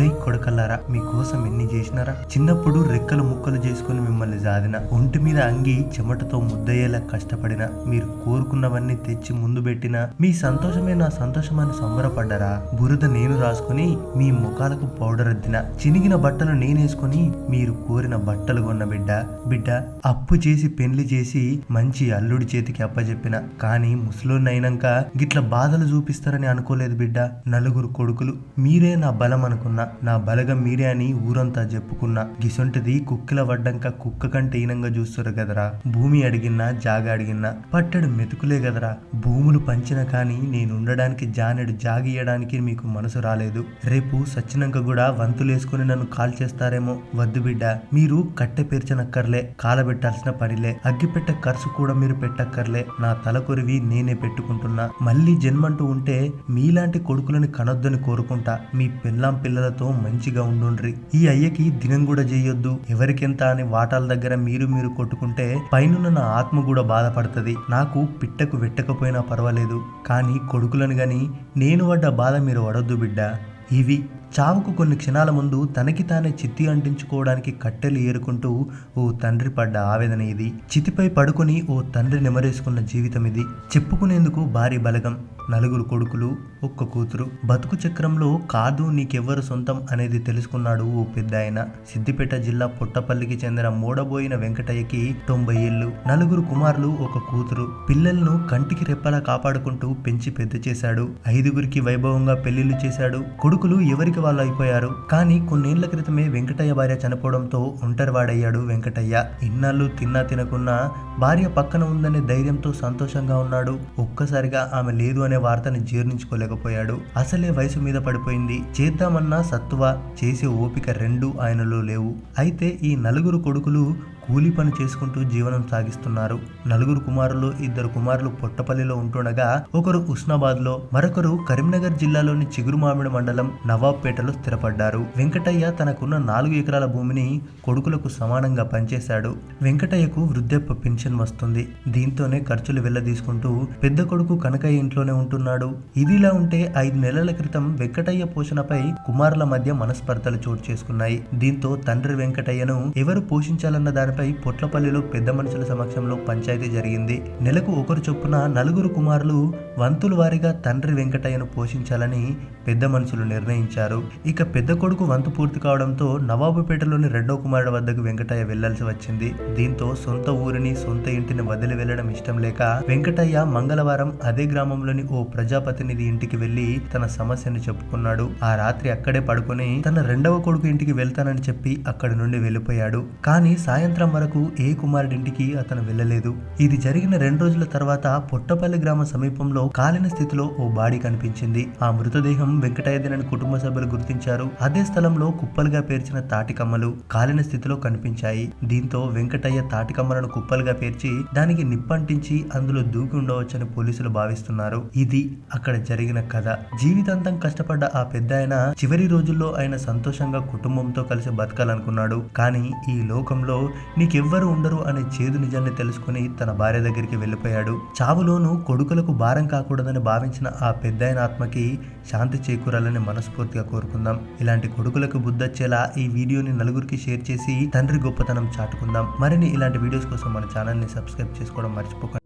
ఒరే కొడకల్లారా, మీకోసం ఎన్ని చేసినారా? చిన్నప్పుడు రెక్కలు ముక్కలు చేసుకుని మిమ్మల్ని జాదిన, ఒంటి మీద అంగి చెమటతో ముద్దయ్యేలా కష్టపడిన, మీరు కోరుకున్నవన్నీ తెచ్చి ముందు పెట్టిన, మీ సంతోషమే నా సంతోషమని సంబరపడ్డారా? బురద నేను రాసుకుని మీ ముఖాలకు పౌడర్ అద్దిన, చినిగిన బట్టలు నేనేసుకుని మీరు కోరిన బట్టలు కొన్న బిడ్డ అప్పు చేసి పెళ్లి చేసి మంచి అల్లుడి చేతికి అప్పచెప్పిన, కానీ ముసలోన్నైనాక గిట్ల బాధలు చూపిస్తారని అనుకోలేదు బిడ్డ. నలుగురు కొడుకులు, మీరే నా బలం అనుకున్నా, నా బలగం మీరే అని ఊరంతా చెప్పుకున్నా. గిసొంటిది కుక్కిల వడ్డంక కుక్క కంటే ఈనంగా చూస్తారు కదరా. భూమి అడిగినా జాగ అడిగినా పట్టడు మెతుకులే కదరా. భూములు పంచిన కానీ నేనుండడానికి జానెడు జాగియడానికి మీకు మనసు రాలేదు. రేపు సచ్చినాక కూడా వంతులేసుకుని నన్ను కాల్ చేస్తారేమో. వద్దు బిడ్డ, మీరు కట్టె పేర్చనక్కర్లే, కాలబెట్టాల్సిన పనిలే, అగ్గిపెట్టే ఖర్చు కూడా మీరు పెట్టక్కర్లే. నా తల కొరివి నేనే పెట్టుకుంటున్నా. మళ్ళీ జన్మంటూ ఉంటే మీలాంటి కొడుకులని కనొద్దని కోరుకుంటా. మీ పెళ్ళాం పిల్లలతో మంచిగా ఉండుండ్రి. ఈ అయ్యకి దినం కూడా చేయొద్దు. ఎవరికెంత అని వాటాల దగ్గర మీరు కొట్టుకుంటే పైనున్న నా ఆత్మ కూడా బాధపడుతుంది. నాకు పిట్టకు వెట్టకపోయినా పర్వాలేదు, కానీ కొడుకులను గాని నేను పడ్డ బాధ మీరు పడొద్దు బిడ్డ. ఇవి చావుకు కొన్ని క్షణాల ముందు తనకి తానే చిత్తి అంటించుకోవడానికి కట్టెలు ఏరుకుంటూ ఓ తండ్రి పడ్డ ఆవేదన ఇది. చితిపై పడుకుని ఓ తండ్రి నెమరేసుకున్న జీవితం ఇది. చెప్పుకునేందుకు భారీ బలగం, నలుగురు కొడుకులు, ఒక్క కూతురు. బతుకు చక్రంలో కాదు నీకెవ్వరు సొంతం అనేది తెలుసుకున్నాడు ఓ పెద్ద ఆయన. సిద్దిపేట జిల్లా పుట్టపల్లికి చెందిన మూడబోయిన వెంకటయ్యకి 90 ఏళ్లు. నలుగురు కుమారులు, ఒక కూతురు. పిల్లలను కంటికి రెప్పలా కాపాడుకుంటూ పెంచి పెద్ద చేశాడు. 5గురికి వైభవంగా పెళ్లిళ్లు చేశాడు. కొడుకులు ఎవరికి వాళ్ళు అయిపోయారు. కానీ కొన్నేళ్ల క్రితమే వెంకటయ్య భార్య చనిపోవడంతో ఒంటరివాడయ్యాడు వెంకటయ్య. ఇన్నాళ్ళు తిన్నా తినకున్నా భార్య పక్కన ఉందనే ధైర్యంతో సంతోషంగా ఉన్నాడు. ఒక్కసారిగా ఆమె లేదు అనే వార్తని జీర్ణించుకోలేకపోయాడు. అసలే వయసు మీద పడిపోయింది. చేద్దామన్నా సత్తువ, చేసే ఓపిక రెండూ ఆయనలో లేవు. అయితే ఈ నలుగురు కొడుకులు కూలి పని చేసుకుంటూ జీవనం సాగిస్తున్నారు. నలుగురు కుమారులు, 2 కుమారులు పొట్టపల్లిలో ఉంటుండగా ఒకరు ఉస్నాబాద్ లో, మరొకరు కరీంనగర్ జిల్లాలోని చిగురుమామిడి మండలం నవాబ్పేటలో స్థిరపడ్డారు. వెంకటయ్య తనకున్న 4 ఎకరాల భూమిని కొడుకులకు సమానంగా పంచేశాడు. వెంకటయ్యకు వృద్ధాప్య పెన్షన్ వస్తుంది. దీంతోనే ఖర్చులు వెళ్లదీసుకుంటూ పెద్ద కొడుకు కనకయ్య ఇంట్లోనే ఉంటున్నాడు. ఇదిలా ఉంటే 5 నెలల క్రితం వెంకటయ్య పోషణపై కుమారుల మధ్య మనస్పర్ధలు చోటు చేసుకున్నాయి. దీంతో తండ్రి వెంకటయ్యను ఎవరు పోషించాలన్న దానిపై పొట్లపల్లిలో పెద్ద మనుషుల సమక్షంలో పంచాయతీ జరిగింది. నెలకు ఒకరు చొప్పున 4 కుమారులు వంతుల వారీగా తండ్రి వెంకటయ్యను పోషించాలని పెద్ద మనుషులు నిర్ణయించారు. ఇక పెద్ద కొడుకు వంతు పూర్తి కావడంతో నవాబుపేటలోని 2వ కుమారుడు వద్దకు వెంకటయ్య వెళ్లాల్సి వచ్చింది. దీంతో సొంత ఊరిని, సొంత ఇంటిని వదిలి వెళ్లడం ఇష్టం లేక వెంకటయ్య మంగళవారం అదే గ్రామంలోని ఓ ప్రజాప్రతినిధి ఇంటికి వెళ్లి తన సమస్యను చెప్పుకున్నాడు. ఆ రాత్రి అక్కడే పడుకుని తన 2వ కొడుకు ఇంటికి వెళ్తానని చెప్పి అక్కడి నుండి వెళ్లిపోయాడు. కానీ సాయంత్రం వరకు ఏ కుమారుడింటికి అతను వెళ్లలేదు. ఇది జరిగిన 2 రోజుల తర్వాత పొట్టపల్లి గ్రామ సమీపంలో కాలిన స్థితిలో ఓ బాడీ కనిపించింది. ఆ మృతదేహం వెంకటయ్యదేనని కుటుంబ సభ్యులు గుర్తించారు. అదే స్థలంలో కుప్పలుగా పేర్చిన తాటికమ్మలు కాలిన స్థితిలో కనిపించాయి. దీంతో వెంకటయ్య తాటికమ్మలను కుప్పలుగా పేర్చి దానికి నిప్పంటించి అందులో దూకి ఉండవచ్చని పోలీసులు భావిస్తున్నారు. ఇది అక్కడ జరిగిన కథ. జీవితాంతం కష్టపడ్డ ఆ పెద్దాయన చివరి రోజుల్లో ఆయన సంతోషంగా కుటుంబంతో కలిసి బతకాలనుకున్నాడు. కానీ ఈ లోకంలో నీకెవ్వరు ఉండరు అనే చేదు నిజాన్ని తెలుసుకుని తన భార్య దగ్గరికి వెళ్లిపోయాడు. చావులోనూ కొడుకులకు భారం కాకూడదని భావించిన ఆ పెద్దాయన ఆత్మకి శాంతి చేకూరాలని మనస్ఫూర్తిగా కోరుకుందాం. ఇలాంటి కొడుకులకు బుద్ధొచ్చేలా ఈ వీడియోని నలుగురికి షేర్ చేసి తండ్రి గొప్పతనం చాటుకుందాం. మరిన్ని ఇలాంటి వీడియోస్ కోసం మన ఛానల్ని సబ్స్క్రైబ్ చేసుకోవడం మర్చిపోకండి.